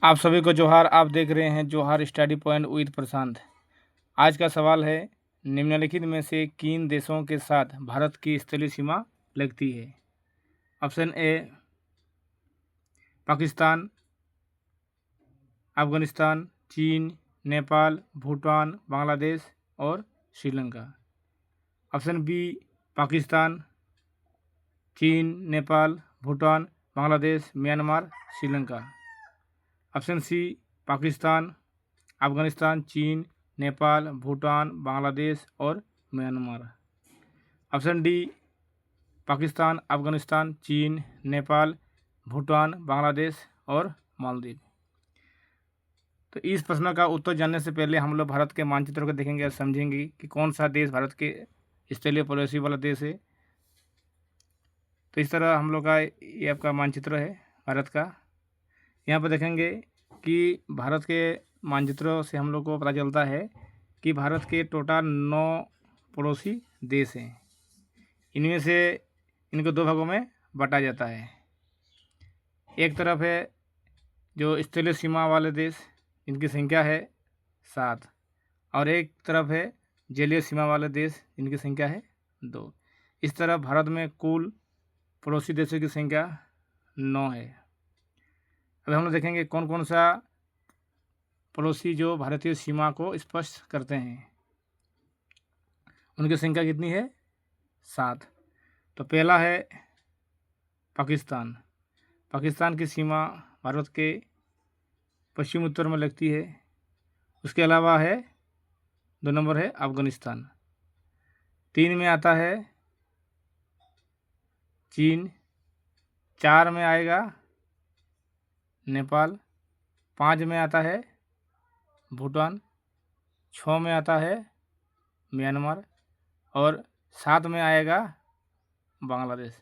आप सभी को जोहार। आप देख रहे हैं जोहार स्टडी पॉइंट विद प्रशांत। आज का सवाल है, निम्नलिखित में से किन देशों के साथ भारत की स्थलीय सीमा लगती है? ऑप्शन ए पाकिस्तान, अफगानिस्तान, चीन, नेपाल, भूटान, बांग्लादेश और श्रीलंका। ऑप्शन बी पाकिस्तान, चीन, Nepal, Bhutan, Bangladesh, Myanmar, Sri Lanka. Option C Pakistan, Afghanistan, चीन, नेपाल, भूटान, बांग्लादेश और Myanmar. Option D Pakistan, Afghanistan, चीन, नेपाल, भूटान, बांग्लादेश और मालदीव। तो इस प्रश्न का उत्तर जानने से पहले हम लोग भारत के मानचित्र को देखेंगे और समझेंगे कि कौन सा देश भारत के स्थलीय पड़ोसी वाला देश है। तो इस तरह हम लोग का ये आपका मानचित्र है भारत का। यहाँ पर देखेंगे कि भारत के मानचित्रों से हम लोग को पता चलता है कि भारत के टोटल 9 पड़ोसी देश हैं। इनमें से इनको 2 भागों में बांटा जाता है। एक तरफ है जो स्थलीय सीमा वाले देश, इनकी संख्या है 7, और एक तरफ है जलीय सीमा वाले देश, इनकी संख्या है 2। इस तरह भारत में कुल पड़ोसी देशों की संख्या 9 है। अब हम लोग देखेंगे कौन कौन सा पड़ोसी जो भारतीय सीमा को स्पष्ट करते हैं, उनकी संख्या कितनी है? 7। तो पहला है पाकिस्तान। पाकिस्तान की सीमा भारत के पश्चिम उत्तर में लगती है। उसके अलावा है 2 नंबर है अफगानिस्तान। 3 में आता है चीन। 4 में आएगा नेपाल। 5 में आता है भूटान। 6 में आता है म्यांमार और 7 में आएगा बांग्लादेश।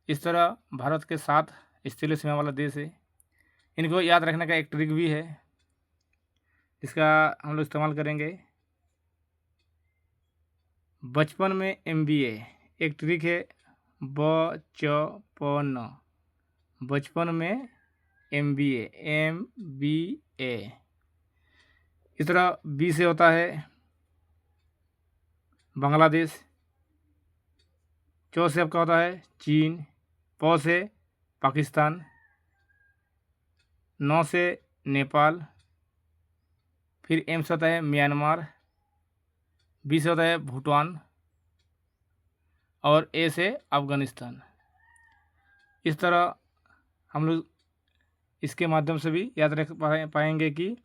इस तरह भारत के 7 स्थलीय सीमा वाला देश है। इनको याद रखने का एक ट्रिक भी है, इसका हम लोग इस्तेमाल करेंगे। बचपन में MBA एक ट्रिक है, बचपन, बचपन में MBA, MBA। इस तरह बी से होता है बांग्लादेश। चौ से आपका होता है चीन। पौ से पाकिस्तान। 9 से नेपाल। फिर एम से होता है म्यांमार। बी से होता है भूटान और ए से अफगानिस्तान। इस तरह हम लोग इसके माध्यम से भी याद रख पाएंगे कि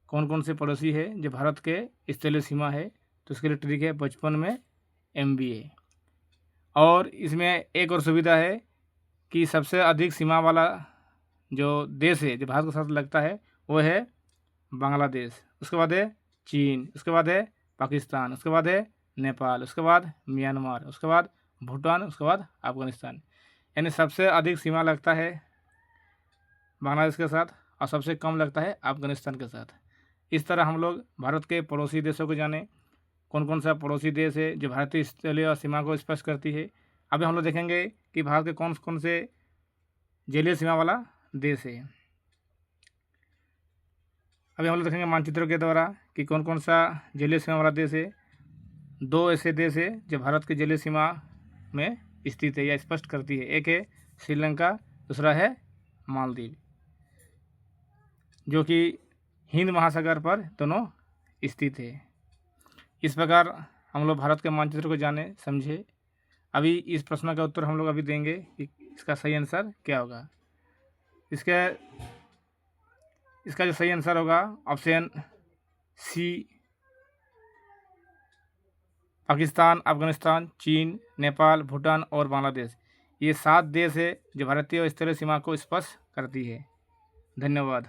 कौन कौन से पड़ोसी है जो भारत के स्थलीय सीमा है। तो उसके लिए ट्रिक है बचपन में MBA। और इसमें एक और सुविधा है कि सबसे अधिक सीमा वाला जो देश है जो भारत के साथ लगता है वो है बांग्लादेश। उसके बाद है चीन। उसके बाद है पाकिस्तान। उसके बाद है नेपाल। उसके बाद म्यांमार। उसके बाद भूटान। उसके बाद अफगानिस्तान। यानी सबसे अधिक सीमा लगता है बांग्लादेश के साथ और सबसे कम लगता है अफगानिस्तान के साथ। इस तरह हम लोग भारत के पड़ोसी देशों को जाने, कौन कौन सा पड़ोसी देश है जो भारतीय स्थलीय सीमा को स्पष्ट करती है। अभी हम लोग देखेंगे कि भारत के कौन कौन से जलीय सीमा वाला देश है। अभी हम लोग देखेंगे मानचित्रों के द्वारा कि कौन कौन सा जलीय सीमा वाला देश है। 2 ऐसे देश है जो भारत के जलीय सीमा में स्थित है या स्पष्ट करती है। एक है श्रीलंका, दूसरा है मालदीव, जो कि हिंद महासागर पर दोनों स्थित है। इस प्रकार हम लोग भारत के मानचित्र को जाने समझे। अभी इस प्रश्न का उत्तर हम लोग अभी देंगे कि इसका सही आंसर क्या होगा। इसका जो सही आंसर होगा ऑप्शन सी, पाकिस्तान, अफगानिस्तान, चीन, नेपाल, भूटान और बांग्लादेश। ये 7 देश है जो भारतीय स्थलीय सीमा को स्पष्ट करती है। धन्यवाद।